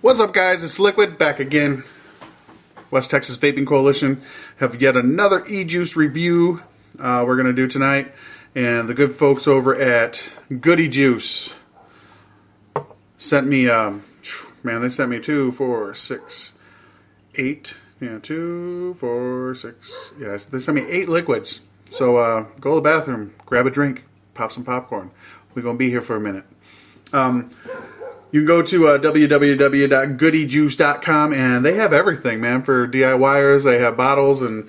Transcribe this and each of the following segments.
What's up, guys? It's Liquid back again. West Texas Vaping Coalition have yet another e-juice review we're going to do tonight. And the good folks over at Goody Juice sent me, man, they sent me 2, 4, 6, 8. Yeah, 2, 4, 6. Yeah, they sent me 8 liquids. So go to the bathroom, grab a drink, pop some popcorn. We're going to be here for a minute. You can go to www.goodyjuice.com and they have everything, man, for DIYers. They have bottles and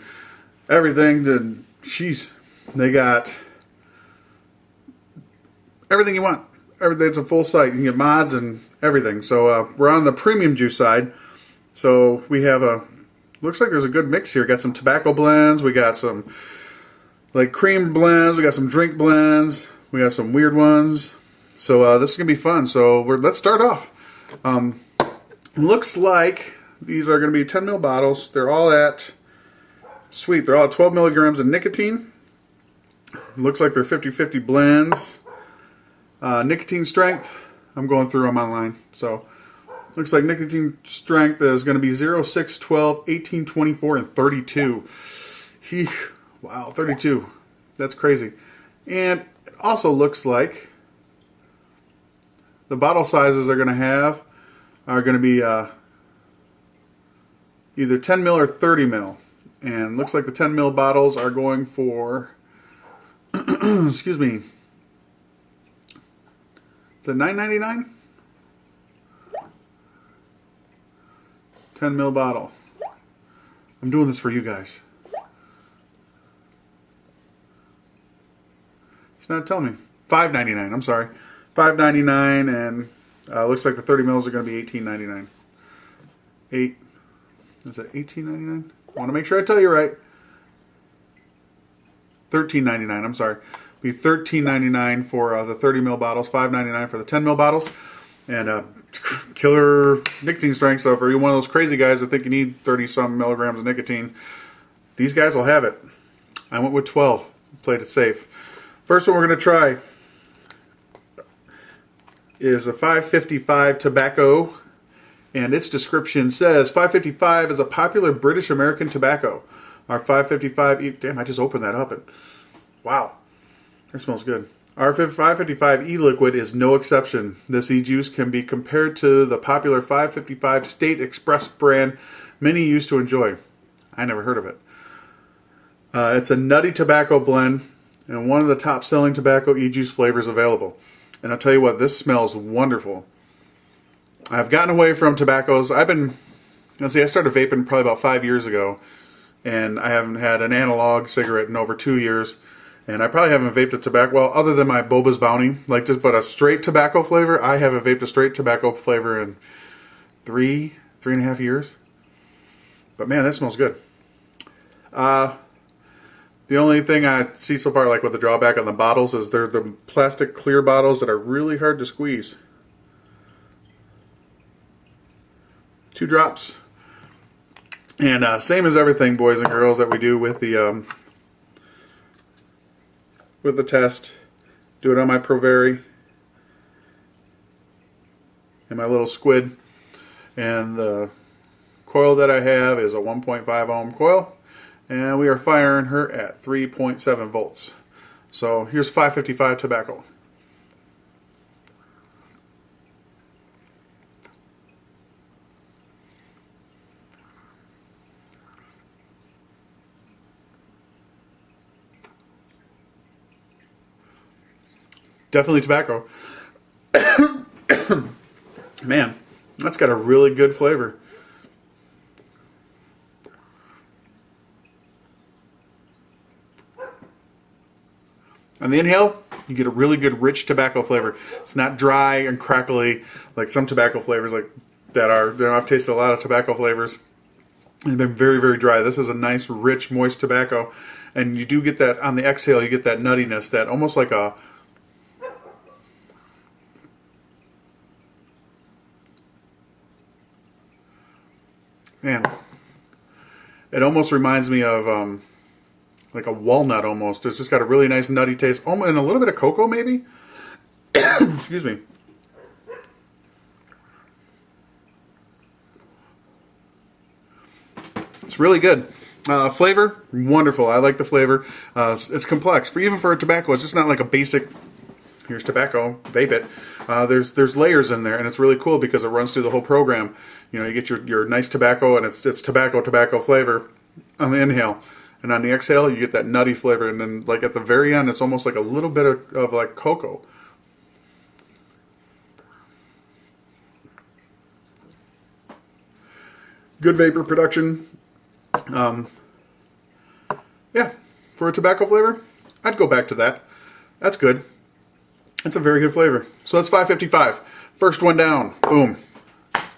everything. Jeez, they got everything you want. Everything. It's a full site. You can get mods and everything. So we're on the premium juice side. So we have looks like there's a good mix here. Got some tobacco blends. We got some like cream blends. We got some drink blends. We got some weird ones. So this is going to be fun. So let's start off. Looks like these are going to be 10 ml bottles. They're all at, sweet, they're all at 12 milligrams of nicotine. Looks like they're 50-50 blends. Nicotine strength, I'm going through them online. So looks like nicotine strength is going to be 0, 6, 12, 18, 24, and 32. Wow, 32. That's crazy. And it also looks like the bottle sizes they're going to have are going to be either 10 mil or 30 mil. And looks like the 10 mil bottles are going for, excuse me, is it $9.99? 10 mil bottle. I'm doing this for you guys. It's not telling me. $5.99, I'm sorry. $5.99, and looks like the 30 mils are going to be $18.99. Is it $18.99? I want to make sure I tell you right. $13.99. I'm sorry. Be $13.99 for the 30 mil bottles. $5.99 for the 10 mil bottles, and killer nicotine strength. So for you one of those crazy guys that think you need 30-some milligrams of nicotine, these guys will have it. I went with 12. Played it safe. First one we're going to try is a 555 tobacco, and its description says 555 is a popular British American tobacco. Our 555 damn, I just opened that up and wow, that smells good. Our 555 e-liquid is no exception. This e-juice can be compared to the popular 555 State Express brand many used to enjoy. I never heard of it. It's a nutty tobacco blend and one of the top selling tobacco e-juice flavors available. And I'll tell you what, this smells wonderful. I've gotten away from tobaccos. I started vaping probably about 5 years ago, and I haven't had an analog cigarette in over 2 years. And I probably haven't vaped a tobacco, well, other than my Boba's Bounty, like just but a straight tobacco flavor. I haven't vaped a straight tobacco flavor in 3.5 years. But man, that smells good. The only thing I see so far, like with the drawback on the bottles, is they're the plastic clear bottles that are really hard to squeeze. 2 drops. And same as everything, boys and girls, that we do with the test. Do it on my Provari and my little squid. And the coil that I have is a 1.5 ohm coil. And we are firing her at 3.7 volts. So here's 555 tobacco. Definitely tobacco. Man, that's got a really good flavor. On the inhale, you get a really good rich tobacco flavor. It's not dry and crackly like some tobacco flavors like that are. I've tasted a lot of tobacco flavors. They've been very, very dry. This is a nice, rich, moist tobacco. And you do get that on the exhale, you get that nuttiness, that almost like a... Man, it almost reminds me of... like a walnut almost. It's just got a really nice nutty taste. And a little bit of cocoa maybe? Excuse me. It's really good. Flavor, wonderful. I like the flavor. It's complex. Even for a tobacco, it's just not like a basic, here's tobacco, vape it. There's layers in there, and it's really cool because it runs through the whole program. You know, you get your nice tobacco, and it's tobacco flavor on the inhale. And on the exhale, you get that nutty flavor. And then like at the very end, it's almost like a little bit of like cocoa. Good vapor production. Yeah, for a tobacco flavor, I'd go back to that. That's good. It's a very good flavor. So that's 555. First one down. Boom.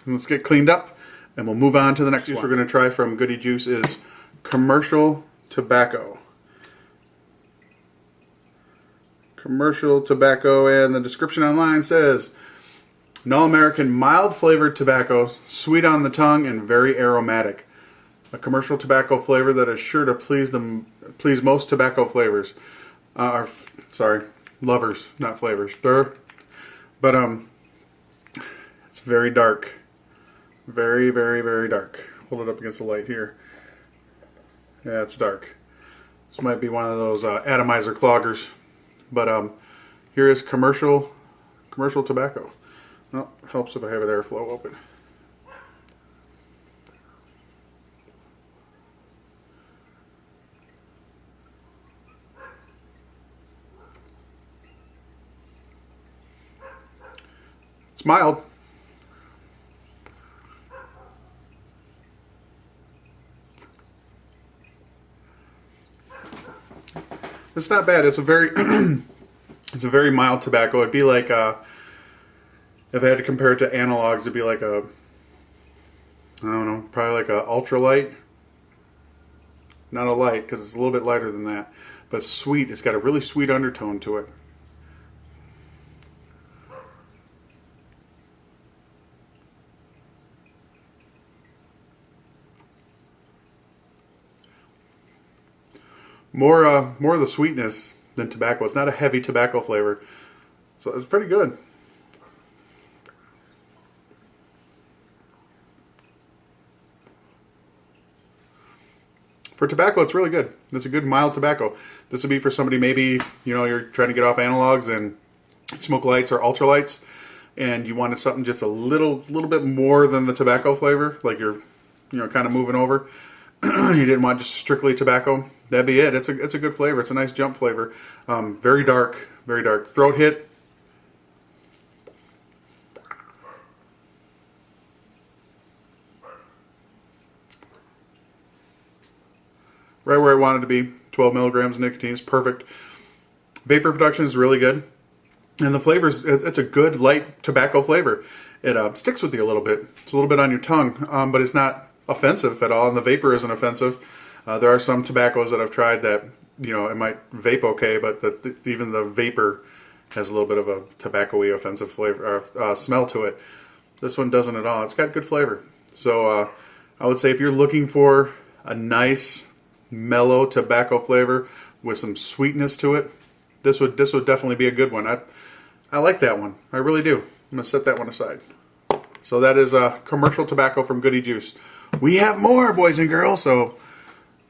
Let's get cleaned up, and we'll move on to the next juice we're going to try from Goody Juice is Commercial Tobacco. Commercial Tobacco, and the description online says, an all-American mild flavored tobacco, sweet on the tongue and very aromatic. A commercial tobacco flavor that is sure to please most tobacco flavors. Lovers, not flavors. But it's very dark. Very, very, very dark. Hold it up against the light here. Yeah, it's dark. This might be one of those atomizer cloggers. But here is commercial tobacco. Well, helps if I have an airflow open. It's mild. It's not bad. It's a very it's a very mild tobacco. It'd be like if I had to compare it to analogs, it'd be like I don't know, probably like a ultralight. Not a light, because it's a little bit lighter than that. But sweet. It's got a really sweet undertone to it. More of the sweetness than tobacco. It's not a heavy tobacco flavor. So it's pretty good. For tobacco, it's really good. It's a good mild tobacco. This would be for somebody maybe, you know, you're trying to get off analogs and smoke lights or ultralights, and you wanted something just a little bit more than the tobacco flavor, like you're, you know, kind of moving over. You didn't want just strictly tobacco. That'd be it. It's a good flavor. It's a nice jump flavor. Very dark, very dark. Throat hit. Right where I wanted to be. 12 milligrams of nicotine is perfect. Vapor production is really good. And the flavors, it's a good light tobacco flavor. It sticks with you a little bit. It's a little bit on your tongue, but it's not offensive at all, and the vapor isn't offensive. There are some tobaccos that I've tried that, you know, it might vape okay, but even the vapor has a little bit of a tobacco-y offensive flavor or smell to it. This one doesn't at all. It's got good flavor. So I would say if you're looking for a nice, mellow tobacco flavor with some sweetness to it, this would definitely be a good one. I like that one. I really do. I'm going to set that one aside. So that is commercial tobacco from Goody Juice. We have more, boys and girls, so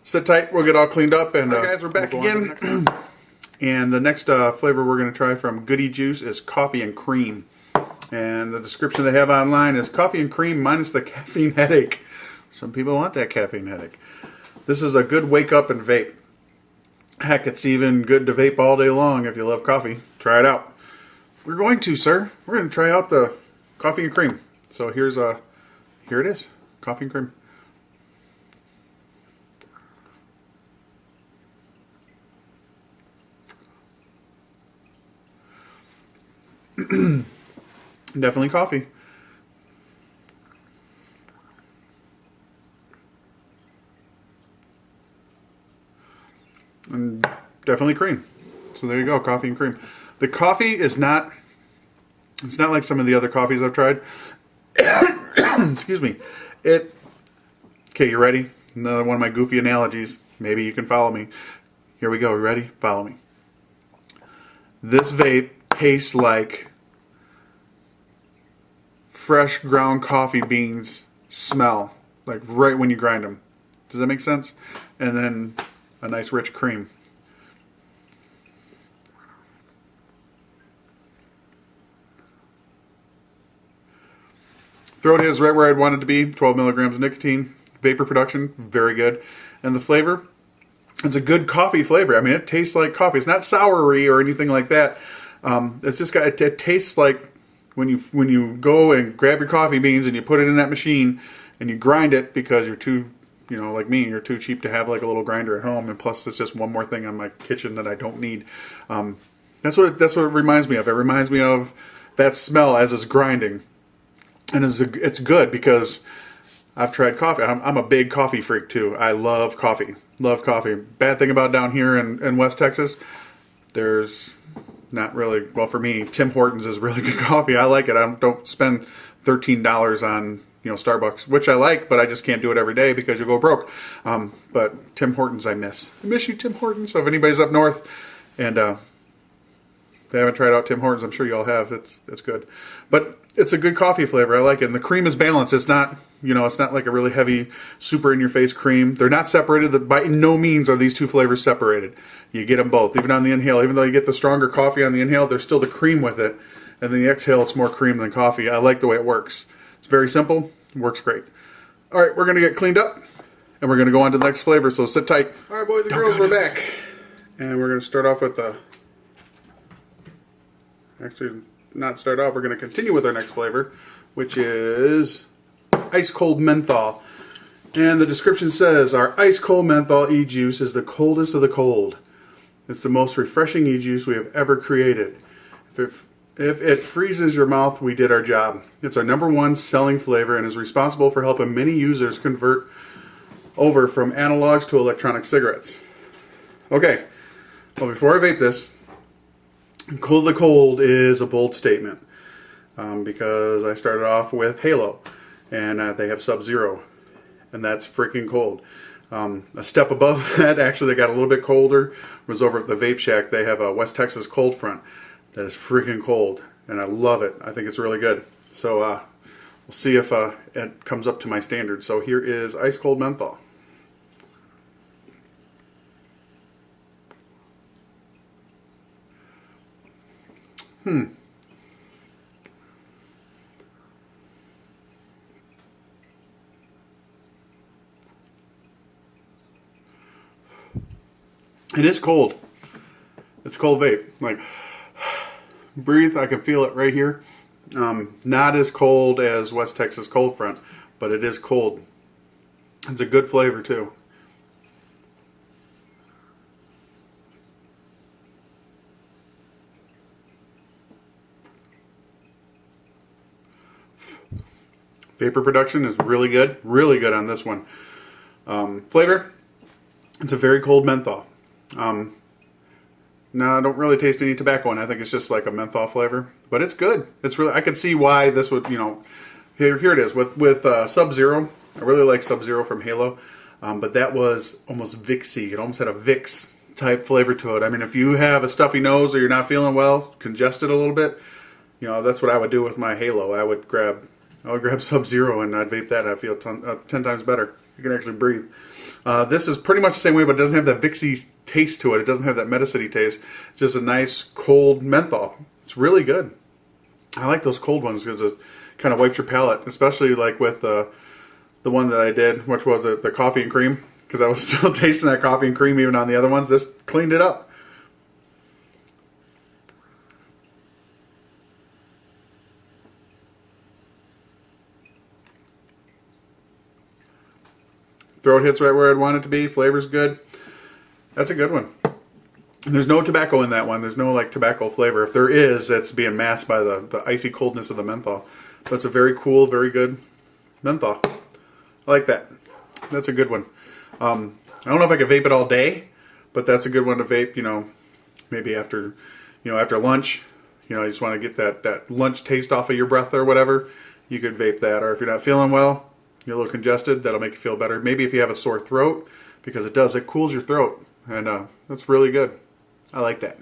sit tight. We'll get all cleaned up. And guys, we're back again. And the next flavor we're going to try from Goody Juice is coffee and cream. And the description they have online is coffee and cream minus the caffeine headache. Some people want that caffeine headache. This is a good wake up and vape. Heck, it's even good to vape all day long if you love coffee. Try it out. We're going to, sir. We're going to try out the coffee and cream. So here it is. Coffee and cream. Definitely coffee. And definitely cream. So there you go, coffee and cream. The coffee is not, it's not like some of the other coffees I've tried. Excuse me. Okay, you ready? Another one of my goofy analogies. Maybe you can follow me. Here we go. You ready? Follow me. This vape tastes like fresh ground coffee beans smell, like right when you grind them. Does that make sense? And then a nice rich cream. Throat hit is right where I'd want it to be. 12 milligrams of nicotine. Vapor production, very good. And the flavor, it's a good coffee flavor. I mean, it tastes like coffee. It's not soury or anything like that. It's just got, it tastes like when you go and grab your coffee beans and you put it in that machine and you grind it because you're too, you know, like me, you're too cheap to have like a little grinder at home. And plus, it's just one more thing on my kitchen that I don't need. That's what it reminds me of. It reminds me of that smell as it's grinding. And it's good because I've tried coffee. I'm a big coffee freak too. I love coffee. Love coffee. Bad thing about down here in West Texas, there's not really, well for me, Tim Hortons is really good coffee. I like it. I don't spend $13 on, you know, Starbucks, which I like, but I just can't do it every day because you'll go broke. But Tim Hortons I miss. I miss you, Tim Hortons. So if anybody's up north and they haven't tried out Tim Hortons, I'm sure you all have. It's good. But it's a good coffee flavor. I like it. And the cream is balanced. It's not, you know, it's not like a really heavy, super in-your-face cream. They're not separated. By no means are these two flavors separated. You get them both, even on the inhale. Even though you get the stronger coffee on the inhale, there's still the cream with it. And then the exhale, it's more cream than coffee. I like the way it works. It's very simple. It works great. All right, we're going to get cleaned up, and we're going to go on to the next flavor, so sit tight. All right, boys and girls, we're back. And we're going to start off with the... Actually, not start off. We're going to continue with our next flavor, which is Ice Cold Menthol. And the description says, our Ice Cold Menthol e-juice is the coldest of the cold. It's the most refreshing e-juice we have ever created. If it freezes your mouth, we did our job. It's our #1 selling flavor and is responsible for helping many users convert over from analogs to electronic cigarettes. Okay, well before I vape this, Cold the Cold is a bold statement because I started off with Halo and they have Sub-Zero and that's freaking cold. A step above that, actually they got a little bit colder, was over at the Vape Shack. They have a West Texas Cold Front that is freaking cold and I love it. I think it's really good. So we'll see if it comes up to my standards. So here is Ice Cold Menthol. It is cold. It's cold vape. Like, breathe, I can feel it right here. Not as cold as West Texas Cold Front, but it is cold. It's a good flavor too. Vapor production is really good on this one. Flavor, it's a very cold menthol. No, I don't really taste any tobacco in it. I think it's just like a menthol flavor, but it's good. It's really, I could see why this would, you know, here it is with Sub-Zero. I really like Sub-Zero from Halo, but that was almost Vicksy. It almost had a Vicks type flavor to it. I mean, if you have a stuffy nose or you're not feeling well, congested a little bit, you know, that's what I would do with my Halo. I would grab Sub-Zero and I'd vape that. I feel 10 times better. You can actually breathe. This is pretty much the same way, but it doesn't have that Vicksy taste to it. It doesn't have that Medicity taste. It's just a nice cold menthol. It's really good. I like those cold ones because it kind of wipes your palate, especially like with the one that I did, which was the coffee and cream, because I was still tasting that coffee and cream even on the other ones. This cleaned it up. Throat hits right where I'd want it to be. Flavor's good. That's a good one. And there's no tobacco in that one. There's no like tobacco flavor. If there is, it's being masked by the icy coldness of the menthol. But it's a very cool, very good menthol. I like that. That's a good one. I don't know if I could vape it all day, but that's a good one to vape, you know, maybe after lunch. You know, you just want to get that lunch taste off of your breath or whatever. You could vape that. Or if you're not feeling well, you're a little congested, that'll make you feel better. Maybe if you have a sore throat, because it cools your throat. And that's really good. I like that.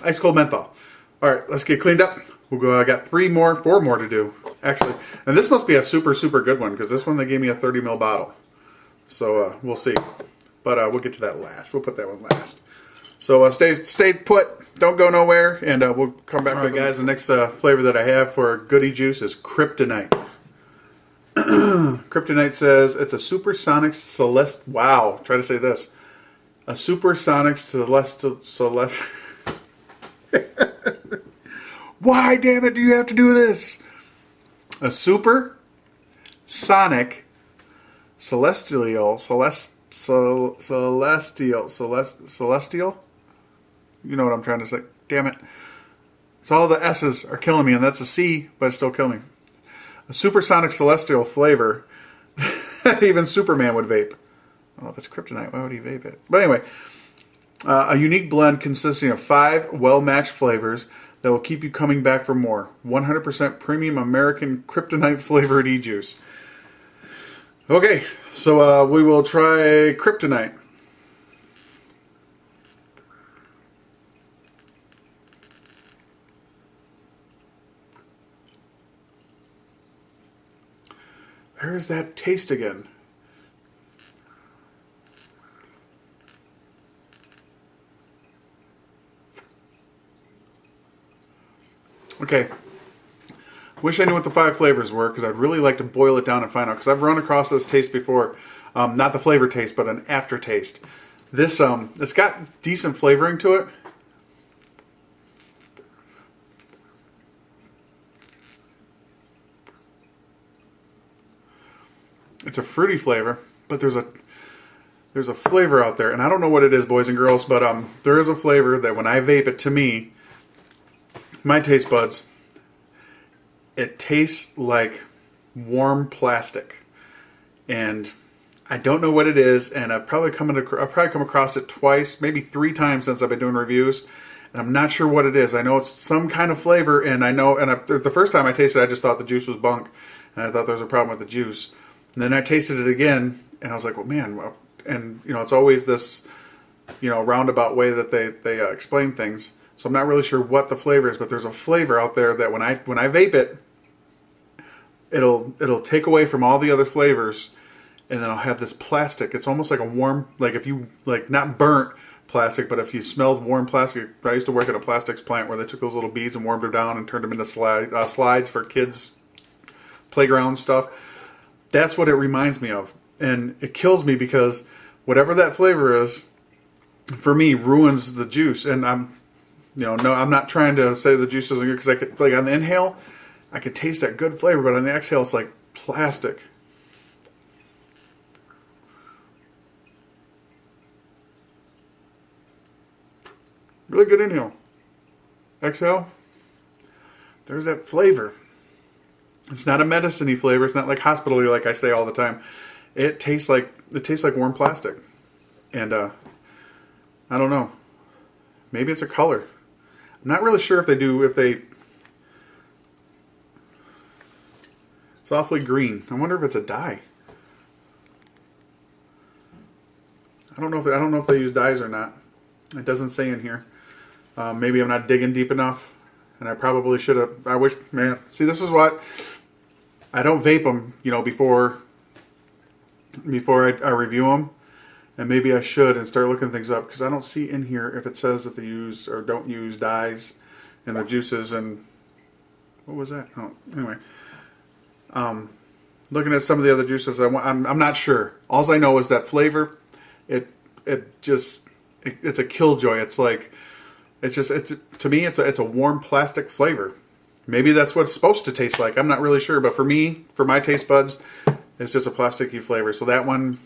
Ice Cold Menthol. All right, let's get cleaned up. We'll go. I got 4 more to do, actually. And this must be a super, super good one, because this one they gave me a 30 ml bottle. So we'll see. But we'll get to that last. We'll put that one last. So stay put. Don't go nowhere. And we'll come back. All right, guys. The next flavor that I have for Goody Juice is Kryptonite. Kryptonite says it's a supersonic celest. Wow. Try to say this. A supersonic celestial. Why, damn it, do you have to do this? A super sonic celestial. You know what I'm trying to say. Damn it. So all the S's are killing me, and that's a C, but it's still killing me. A supersonic celestial flavor that even Superman would vape. Well, if it's kryptonite, why would he vape it? But anyway, a unique blend consisting of 5 well-matched flavors that will keep you coming back for more. 100% premium American kryptonite flavored e-juice. Okay, so we will try Kryptonite. There's that taste again. Okay. Wish I knew what the 5 flavors were, because I'd really like to boil it down and find out. Because I've run across this taste before. Not the flavor taste, but an aftertaste. This, it's got decent flavoring to it. It's a fruity flavor, but there's a flavor out there, and I don't know what it is, boys and girls, but there is a flavor that when I vape it, to me, my taste buds, it tastes like warm plastic, and I don't know what it is, and I've probably come across it twice, maybe 3 times since I've been doing reviews, and I'm not sure what it is. I know it's some kind of flavor, and the first time I tasted it, I just thought the juice was bunk, and I thought there was a problem with the juice. And then I tasted it again, and I was like, well, man, and it's always this, roundabout way that they explain things. So I'm not really sure what the flavor is, but there's a flavor out there that when I vape it, it'll take away from all the other flavors, and then I'll have this plastic. It's almost like a warm, like if you, like not burnt plastic, but if you smelled warm plastic. I used to work at a plastics plant where they took those little beads and warmed them down and turned them into slides for kids' playground stuff. That's what it reminds me of. And it kills me because whatever that flavor is, for me, ruins the juice. And I'm not trying to say the juice isn't good, because I could, like on the inhale, I could taste that good flavor, but on the exhale, it's like plastic. Really good inhale. Exhale, there's that flavor. It's not a medicine-y flavor. It's not like hospital-y, like I say all the time. It tastes like warm plastic. And I don't know. Maybe it's a color. I'm not really sure if they it's awfully green. I wonder if it's a dye. I don't know if they use dyes or not. It doesn't say in here. Maybe I'm not digging deep enough, and I probably should have. I wish, man. See, this is what I don't vape them, before I review them, and maybe I should and start looking things up, because I don't see in here if it says that they use or don't use dyes in their juices. And what was that? Oh, anyway, looking at some of the other juices, I'm not sure. All I know is that flavor, it's a killjoy. It's like to me it's a warm plastic flavor. Maybe that's what it's supposed to taste like. I'm not really sure, but for me, for my taste buds, it's just a plasticky flavor. So that one,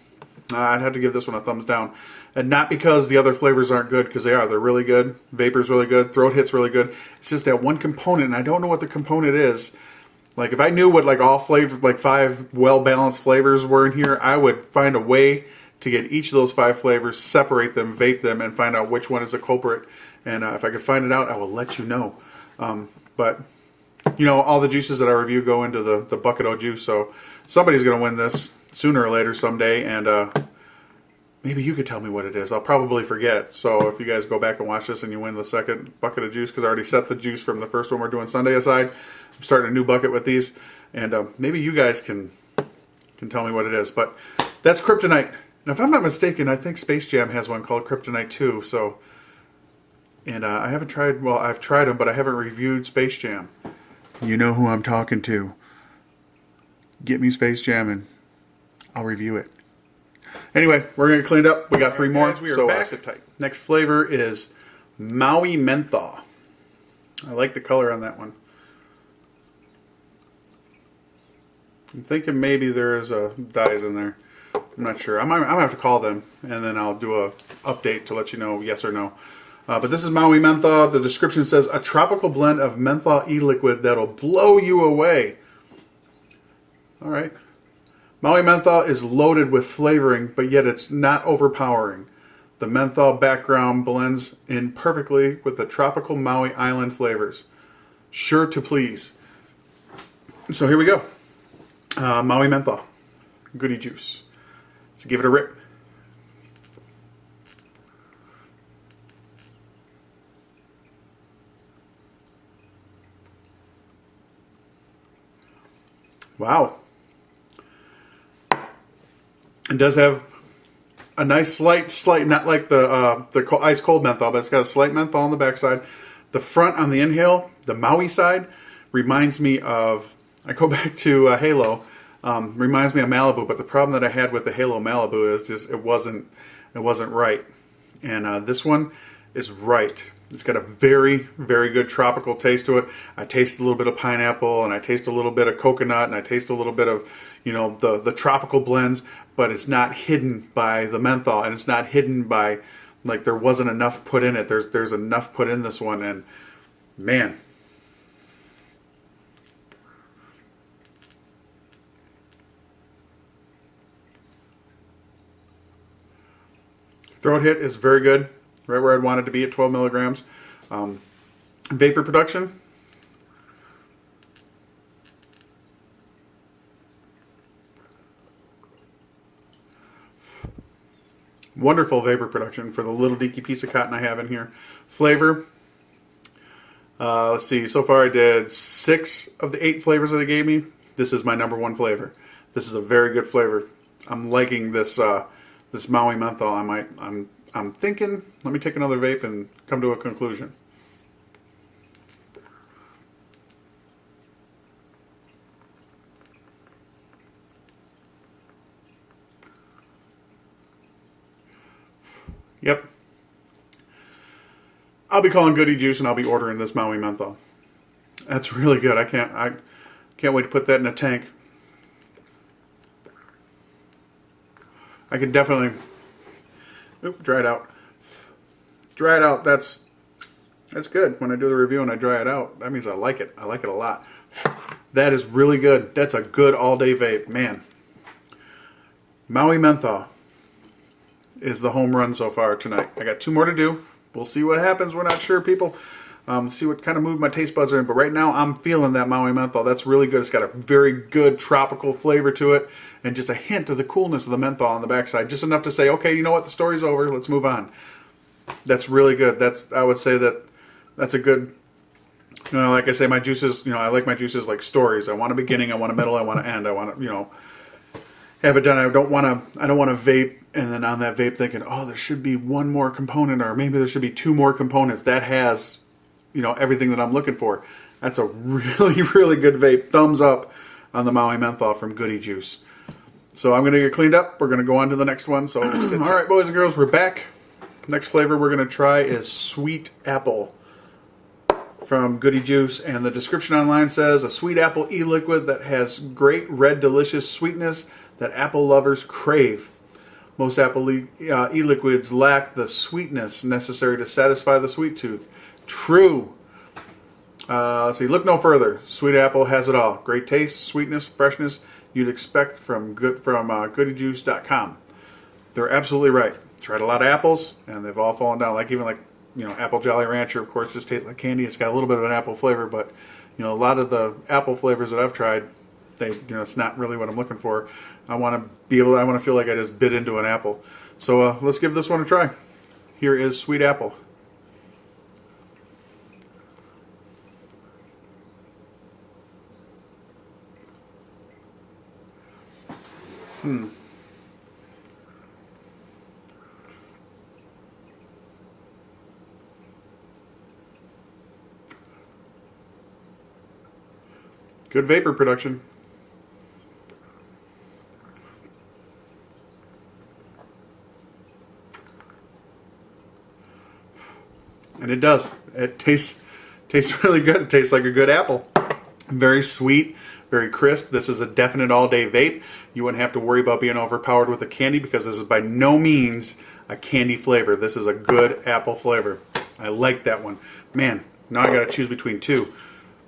I'd have to give this one a thumbs down. And not because the other flavors aren't good, because they are. They're really good. Vapor's really good. Throat Hit's really good. It's just that one component, and I don't know what the component is. Like, if I knew what like all flavors, like 5 well-balanced flavors were in here, I would find a way to get each of those 5 flavors, separate them, vape them, and find out which one is the culprit. And if I could find it out, I will let you know. But all the juices that I review go into the bucket of juice, so somebody's going to win this sooner or later someday, and maybe you could tell me what it is. I'll probably forget, so if you guys go back and watch this and you win the second bucket of juice, because I already set the juice from the first one we're doing Sunday aside, I'm starting a new bucket with these, and maybe you guys can tell me what it is. But That's Kryptonite. And if I'm not mistaken, I think Space Jam has one called Kryptonite too. So, and I haven't tried. Well, I've tried them, but I haven't reviewed Space Jam. You know who I'm talking to. Get me Space Jam and I'll review it. Anyway, we're gonna clean it up. We got three more. Guys, we are back. Sit tight. Next flavor is Maui Mentha. I like the color on that one. I'm thinking maybe there is a dyes in there. I'm not sure. I'm gonna have to call them and then I'll do a update to let you know yes or no. But this is Maui Mentha. The description says a tropical blend of menthol e-liquid that'll blow you away. All right. Maui Mentha is loaded with flavoring, but yet it's not overpowering. The menthol background blends in perfectly with the tropical Maui Island flavors. Sure to please. So here we go. Maui Mentha. Goody juice. So give it a rip. Wow. It does have a nice slight, not like the ice cold menthol, but it's got a slight menthol on the backside. The front on the inhale, the Maui side, reminds me of, I go back to Halo, reminds me of Malibu, but the problem that I had with the Halo Malibu is just it wasn't right. And this one is right. It's got a very, very good tropical taste to it. I taste a little bit of pineapple, and I taste a little bit of coconut, and I taste a little bit of, you know, the tropical blends, but it's not hidden by the menthol, and it's not hidden by, like, there wasn't enough put in it. There's enough put in this one, and man. Throat hit is very good. Right where I'd want it to be at 12 milligrams. Vapor production. Wonderful vapor production for the little dinky piece of cotton I have in here. Flavor. Let's see. So far I did 6 of the 8 flavors that they gave me. This is my #1 flavor. This is a very good flavor. I'm liking this this Maui Mentha. I'm thinking, let me take another vape and come to a conclusion. Yep. I'll be calling Goody Juice and I'll be ordering this Maui Mentha. That's really good. I can't wait to put that in a tank. I could definitely... Oop, dry it out. Dry it out. That's good. When I do the review and I dry it out, that means I like it. I like it a lot. That is really good. That's a good all-day vape. Man. Maui Mentha is the home run so far tonight. I got 2 more to do. We'll see what happens. We're not sure, people. See what kind of mood my taste buds are in. But right now, I'm feeling that Maui Mentha. That's really good. It's got a very good tropical flavor to it. And just a hint of the coolness of the menthol on the backside. Just enough to say, okay, you know what? The story's over. Let's move on. That's really good. I would say that's a good... You know, like I say, my juices, you know, I like my juices like stories. I want a beginning, I want a middle, I want an end. I want to, you know, have it done. I don't want to vape and then on that vape thinking, oh, there should be 1 more component or maybe there should be 2 more components. That has, you know, everything that I'm looking for. That's a really, really good vape. Thumbs up on the Maui Mentha from Goody Juice. So I'm going to get cleaned up. We're going to go on to the next one. So all right, boys and girls, we're back. Next flavor we're going to try is Sweet Apple from Goody Juice, and the description online says a sweet apple e-liquid that has great red delicious sweetness that apple lovers crave. Most apple e-liquids lack the sweetness necessary to satisfy the sweet tooth. True. Let's see, look no further. Sweet apple has it all. Great taste, sweetness, freshness you'd expect from goodyjuice.com. They're absolutely right. Tried a lot of apples and they've all fallen down. Like even like, you know, Apple Jolly Rancher, of course, just tastes like candy. It's got a little bit of an apple flavor, but you know, a lot of the apple flavors that I've tried, it's not really what I'm looking for. I want to feel like I just bit into an apple. So let's give this one a try. Here is Sweet Apple. Good vapor production. And it does. It tastes really good. It tastes like a good apple. Very sweet, very crisp. This is a definite all-day vape. You wouldn't have to worry about being overpowered with the candy because this is by no means a candy flavor. This is a good apple flavor. I like that one. Man, now I got to choose between two.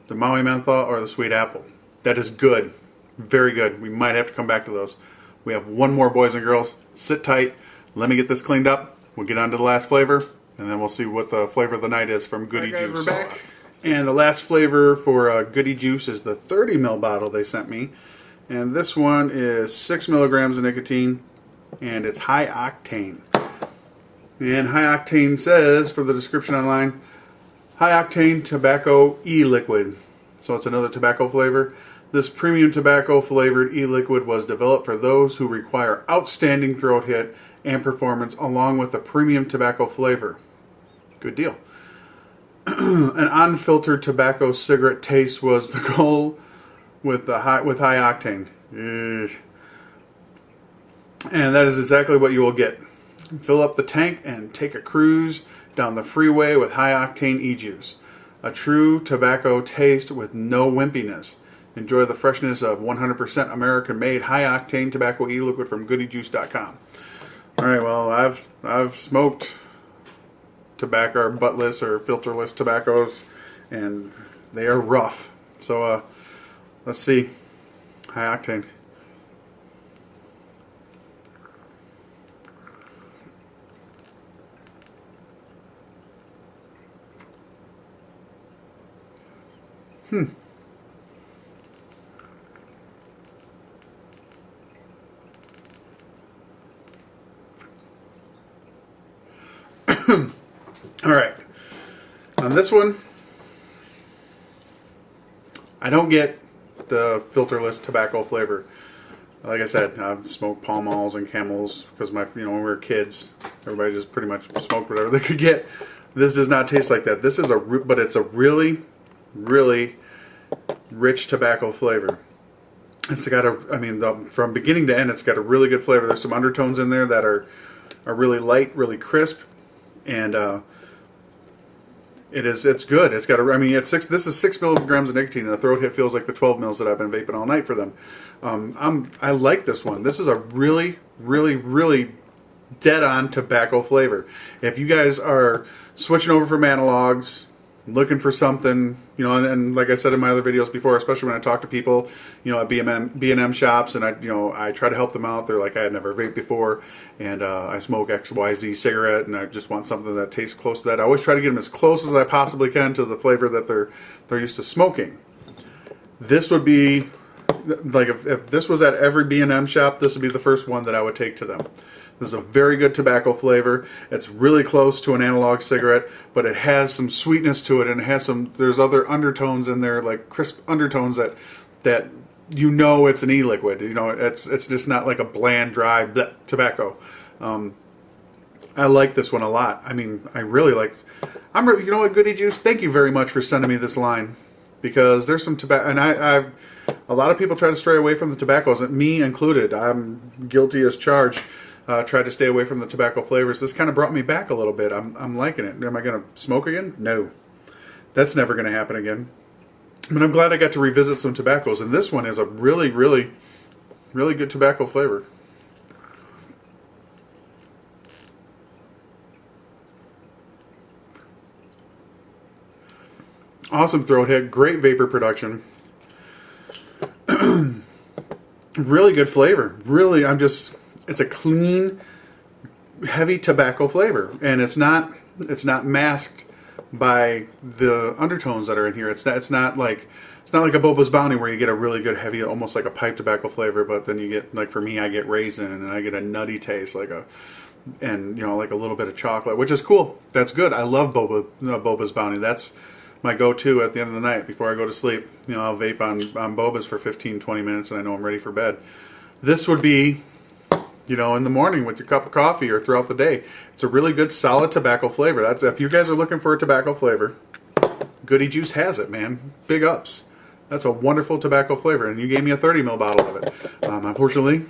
The Maui Mentha or the sweet apple. That is good. Very good. We might have to come back to those. We have one more, boys and girls. Sit tight. Let me get this cleaned up. We'll get on to the last flavor, and then we'll see what the flavor of the night is from Goody Juice. We're back. And the last flavor for Goody Juice is the 30 ml bottle they sent me. And this one is 6 milligrams of nicotine, and it's high octane. And high octane says, for the description online, high octane tobacco e-liquid. So it's another tobacco flavor. This premium tobacco flavored e-liquid was developed for those who require outstanding throat hit and performance along with a premium tobacco flavor. Good deal. An unfiltered tobacco cigarette taste was the goal with high octane. And that is exactly what you will get. Fill up the tank and take a cruise down the freeway with high octane e-juice. A true tobacco taste with no wimpiness. Enjoy the freshness of 100% American-made high octane tobacco e-liquid from goodyjuice.com. All right, well, I've smoked tobacco or buttless or filterless tobaccos, and they are rough. So let's see. High octane. All right. On this one, I don't get the filterless tobacco flavor. Like I said, I've smoked Pall Malls and Camels because when we were kids, everybody just pretty much smoked whatever they could get. This does not taste like that. This is but it's a really, really rich tobacco flavor. It's got from beginning to end, it's got a really good flavor. There's some undertones in there that are really light, really crisp, and it's good. It's got this is 6 milligrams of nicotine, and the throat hit feels like the 12 mils that I've been vaping all night for them. I like this one. This is a really, really, really dead-on tobacco flavor. If you guys are switching over from analogs, looking for something, and like I said in my other videos before, especially when I talk to people, at B&M shops, and I try to help them out. They're like, I had never vaped before, and I smoke XYZ cigarette, and I just want something that tastes close to that. I always try to get them as close as I possibly can to the flavor that they're used to smoking. This would be like if this was at every B&M shop, this would be the first one that I would take to them. This is a very good tobacco flavor. It's really close to an analog cigarette, but it has some sweetness to it, and it has there's other undertones in there, like crisp undertones that it's an e-liquid. It's just not like a bland, dry tobacco. I like this one a lot. I really like. You know what, Goody Juice? Thank you very much for sending me this line, because there's some tobacco, and a lot of people try to stray away from the tobaccos, me included. I'm guilty as charged. Tried to stay away from the tobacco flavors. This kind of brought me back a little bit. I'm liking it. Am I going to smoke again? No. That's never going to happen again. But I'm glad I got to revisit some tobaccos, and this one is a really, really, really good tobacco flavor. Awesome throat hit. Great vapor production. Really good flavor. Really, it's a clean, heavy tobacco flavor, and it's not masked by the undertones that are in here. It's not like a Boba's Bounty where you get a really good heavy, almost like a pipe tobacco flavor, but then you get, like for me, I get raisin and I get a nutty taste, like a little bit of chocolate, which is cool. That's good. I love Boba's Bounty. That's my go-to at the end of the night before I go to sleep. I'll vape on Boba's for 15-20 minutes, and I know I'm ready for bed. This would be in the morning with your cup of coffee or throughout the day. It's a really good, solid tobacco flavor. If you guys are looking for a tobacco flavor, Goody Juice has it, man. Big ups. That's a wonderful tobacco flavor, and you gave me a 30 ml bottle of it. Unfortunately,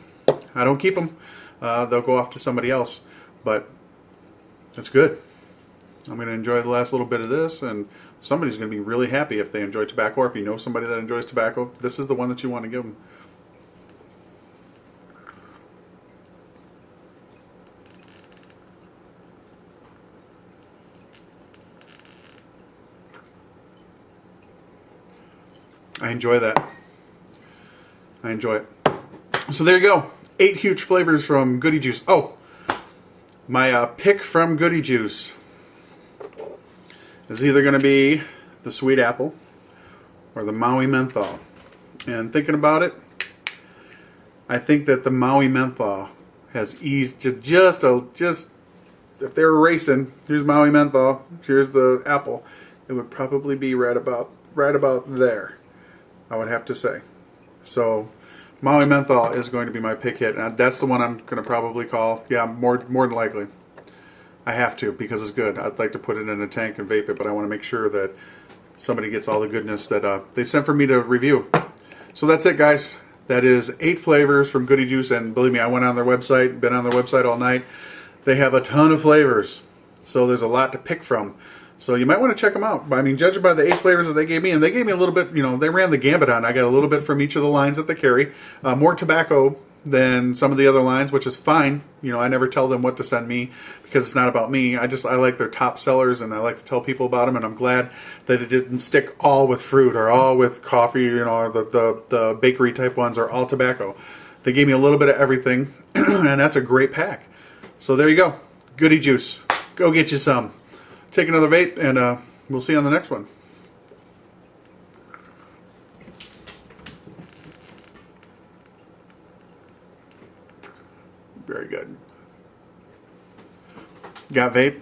I don't keep them. They'll go off to somebody else, but that's good. I'm going to enjoy the last little bit of this, and somebody's going to be really happy if they enjoy tobacco, or if you know somebody that enjoys tobacco, this is the one that you want to give them. I enjoy that. I enjoy it. So there you go. 8 huge flavors from Goody Juice. Oh, my pick from Goody Juice is either going to be the Sweet Apple or the Maui Mentha. And thinking about it, I think that the Maui Mentha has eased to just if they were racing, here's Maui Mentha, here's the apple, it would probably be right about there, I would have to say. So Maui Mentha is going to be my pick hit, and that's the one I'm going to probably call. Yeah, more than likely. I have to, because it's good. I'd like to put it in a tank and vape it, but I want to make sure that somebody gets all the goodness that they sent for me to review. So that's it, guys. That is 8 flavors from Goody Juice, and believe me, I went on their website, been on their website all night. They have a ton of flavors, so there's a lot to pick from. So you might want to check them out. I mean, judging by the 8 flavors that they gave me, and they gave me a little bit, you know, they ran the gambit on. I got a little bit from each of the lines that they carry. More tobacco than some of the other lines, which is fine. You know, I never tell them what to send me because it's not about me. I like their top sellers, and I like to tell people about them, and I'm glad that it didn't stick all with fruit or all with coffee, you know, or the bakery type ones are all tobacco. They gave me a little bit of everything, and that's a great pack. So there you go. Goody Juice. Go get you some. Take another vape, and we'll see you on the next one. Very good. Got vape?